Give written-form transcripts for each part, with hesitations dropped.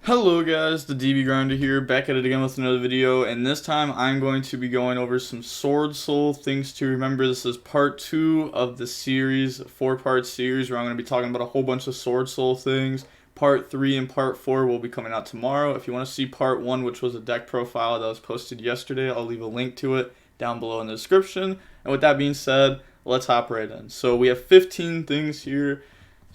Hello guys, the DB Grinder here, back at it again with another video, and this time I'm going to be going over some SwordSoul things to remember. This is part 2 of the series, 4-part series, where I'm going to be talking about a whole bunch of SwordSoul things. Part 3 and part 4 will be coming out tomorrow. If you want to see part 1, which was a deck profile that was posted yesterday, I'll leave a link to it down below in the description. And with that being said, let's hop right in. So we have 15 things here.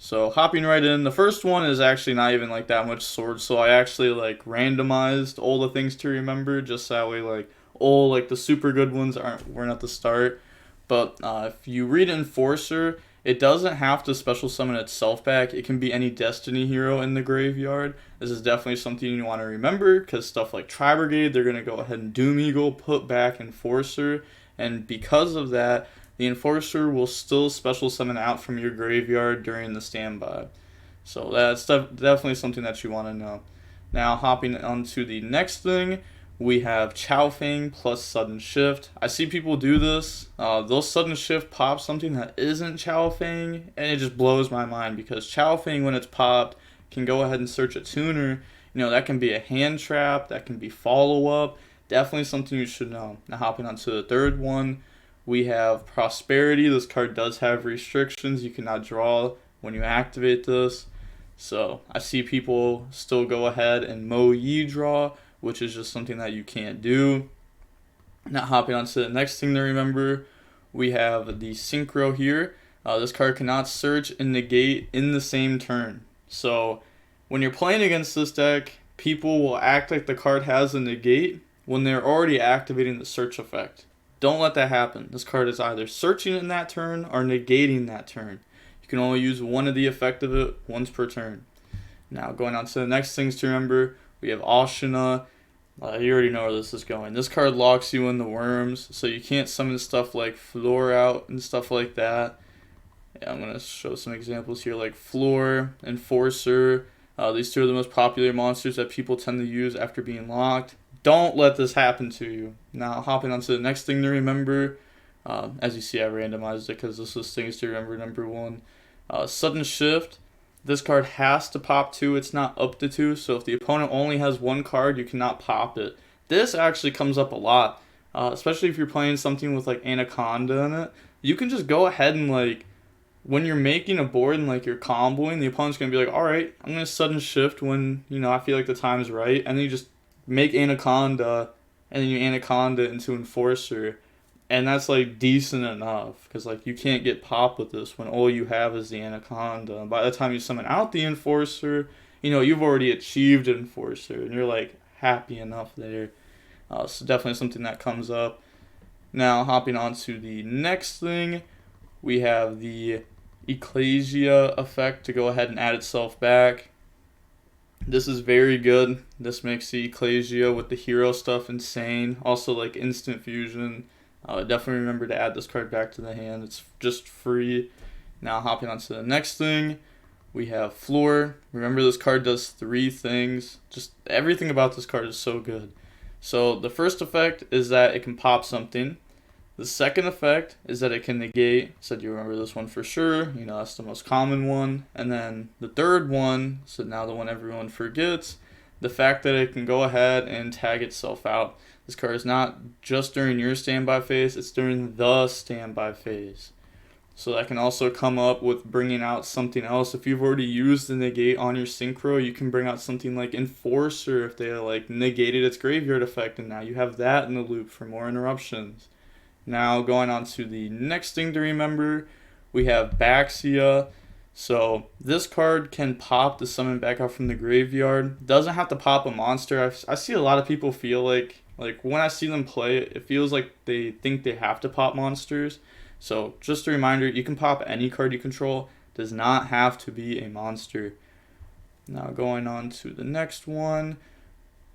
So hopping right in, the first one is actually not even like that much SwordSoul. I actually like randomized all the things to remember, just that way like all like the super good ones weren't at the start. But if you read Enforcer, it doesn't have to special summon itself back. It can be any Destiny hero in the graveyard. This is definitely something you want to remember, because stuff like Tri-Brigade, they're going to go ahead and Doom Eagle, put back Enforcer, and because of that, the Enforcer will still special summon out from your graveyard during the standby. So that's definitely something that you want to know. Now hopping on to the next thing, we have Chow Fang plus Sudden Shift. I see people do this. They'll Sudden Shift pop something that isn't Chow Fang, and it just blows my mind, because Chow Fang, when it's popped, can go ahead and search a tuner. You know, that can be a hand trap, that can be follow-up. Definitely something you should know. Now hopping on to the third one, we have Prosperity. This card does have restrictions. You cannot draw when you activate this. So I see people still go ahead and Mo Yi draw, which is just something that you can't do. Now hopping on to the next thing to remember, we have the Synchro here. This card cannot search and negate in the same turn. So when you're playing against this deck, people will act like the card has a negate when they're already activating the search effect. Don't let that happen. This card is either searching in that turn or negating that turn. You can only use one of the effect of it once per turn. Now going on to the next things to remember, we have Ashina. You already know where this is going. This card locks you in the worms, so you can't summon stuff like Floor out and stuff like that. Yeah, I'm going to show some examples here, like Floor, Enforcer. These two are the most popular monsters that people tend to use after being locked. Don't let this happen to you. Now, hopping on to the next thing to remember. As you see, I randomized it because this is things to remember. Number 1, Sudden Shift. This card has to pop 2. It's not up to 2. So if the opponent only has 1 card, you cannot pop it. This actually comes up a lot, especially if you're playing something with like Anaconda in it. You can just go ahead and like, when you're making a board and like you're comboing, the opponent's going to be like, alright, I'm going to Sudden Shift when, you know, I feel like the time's right. And then you just make Anaconda, and then you Anaconda into Enforcer, and that's like decent enough, because like you can't get pop with this when all you have is the Anaconda. And by the time you summon out the Enforcer, you know, you've already achieved Enforcer, and you're like happy enough there. So definitely something that comes up. Now hopping on to the next thing, we have the Ecclesia effect to go ahead and add itself back. This is very good. This makes the Ecclesia with the hero stuff insane. Also like instant fusion. Definitely remember to add this card back to the hand. It's just free. Now hopping on to the next thing, we have Floor. Remember, this card does 3 things. Just everything about this card is so good. So the first effect is that it can pop something. The second effect is that it can negate. Said you remember this one for sure. You know, that's the most common one. And then the third one, so now the one everyone forgets, the fact that it can go ahead and tag itself out. This card is not just during your standby phase, it's during the standby phase. So that can also come up with bringing out something else. If you've already used the negate on your Synchro, you can bring out something like Enforcer if they like negated its graveyard effect, and now you have that in the loop for more interruptions. Now going on to the next thing to remember, we have Baxt. So this card can pop to summon back out from the graveyard. Doesn't have to pop a monster. I see a lot of people feel like when I see them play it, it feels like they think they have to pop monsters. So just a reminder, you can pop any card you control. It does not have to be a monster. Now going on to the next one,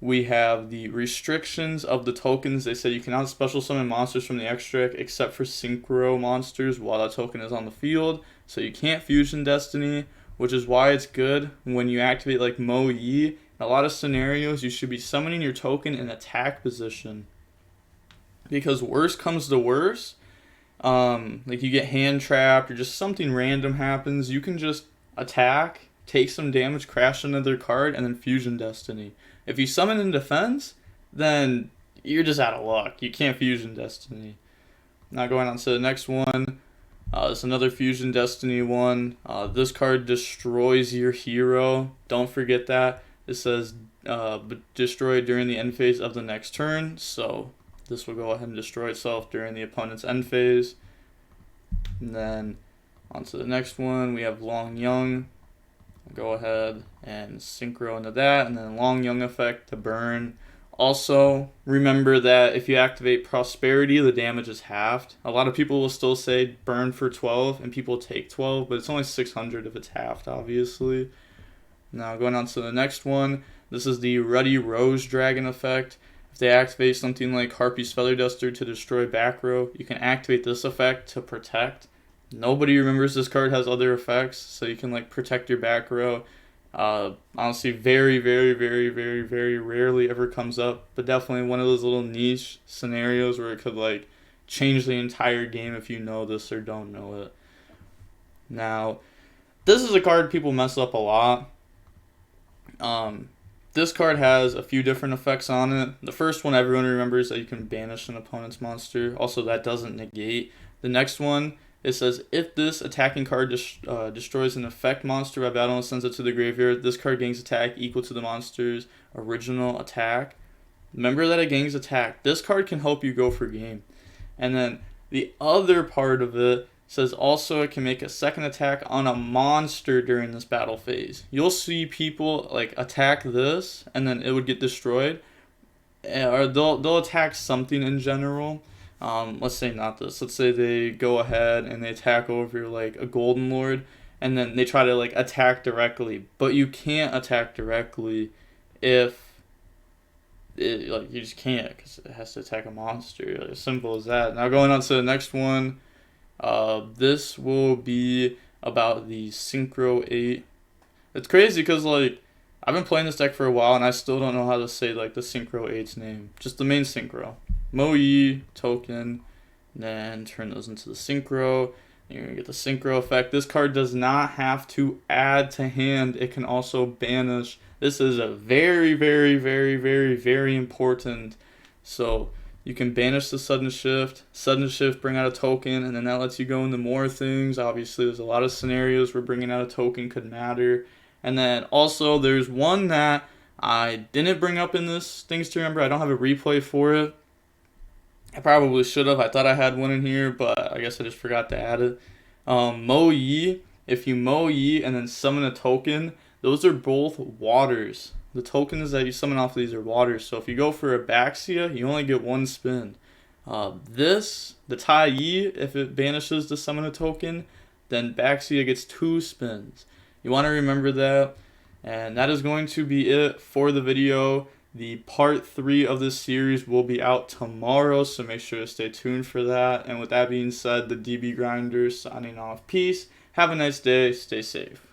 we have the restrictions of the tokens. They say you cannot special summon monsters from the Estrex except for Synchro monsters while that token is on the field. So you can't fusion Destiny, which is why it's good when you activate like Mo Yi. In a lot of scenarios, you should be summoning your token in attack position, because worse comes to worse. Like you get hand trapped or just something random happens, you can just attack take some damage, crash another card, and then Fusion Destiny. If you summon in defense, then you're just out of luck. You can't Fusion Destiny. Now going on to the next one. It's another Fusion Destiny one. This card destroys your hero. Don't forget that. It says destroy during the end phase of the next turn. So this will go ahead and destroy itself during the opponent's end phase. And then on to the next one. We have Long Young. Go ahead and synchro into that. And then Long Young effect to burn. Also, remember that if you activate Prosperity, the damage is halved. A lot of people will still say burn for 12, and people take 12, but it's only 600 if it's halved, obviously. Now, going on to the next one, this is the Ruddy Rose Dragon effect. If they activate something like Harpy's Feather Duster to destroy back row, you can activate this effect to protect. Nobody remembers this card has other effects, so you can like protect your back row. Honestly, very, very, very, very, very rarely ever comes up, but definitely one of those little niche scenarios where it could like change the entire game if you know this or don't know it. Now, this is a card people mess up a lot. This card has a few different effects on it. The first one everyone remembers that you can banish an opponent's monster. Also, that doesn't negate. The next one, it says, if this attacking card destroys an effect monster by battle and sends it to the graveyard, this card gains attack equal to the monster's original attack. Remember that it gains attack. This card can help you go for game. And then the other part of it says also it can make a second attack on a monster during this battle phase. You'll see people like attack this and then it would get destroyed. Or they'll attack something in general. Let's say not this. Let's say they go ahead and they attack over like a Golden Lord, and then they try to like attack directly. But you can't attack directly if you just can't, because it has to attack a monster. Like, as simple as that. Now going on to the next one. This will be about the Synchro 8. It's crazy because like I've been playing this deck for a while and I still don't know how to say like the Synchro 8's name. Just the main Synchro. Moe token, then turn those into the Synchro. You're going to get the Synchro effect. This card does not have to add to hand. It can also banish. This is a very, very, very, very, very important. So you can banish the Sudden Shift, bring out a token, and then that lets you go into more things. Obviously, there's a lot of scenarios where bringing out a token could matter. And then also, there's one that I didn't bring up in this Things to Remember. I don't have a replay for it. I probably should have. I thought I had one in here, but I guess I just forgot to add it. Moe, if you Moe and then summon a token, those are both waters. The tokens that you summon off of these are waters. So if you go for a Baxia, you only get one spin. The Tai Yi, if it banishes to summon a token, then Baxia gets 2 spins. You want to remember that. And that is going to be it for the video. The part 3 of this series will be out tomorrow, so make sure to stay tuned for that. And with that being said, the DB Grinder signing off. Peace. Have a nice day. Stay safe.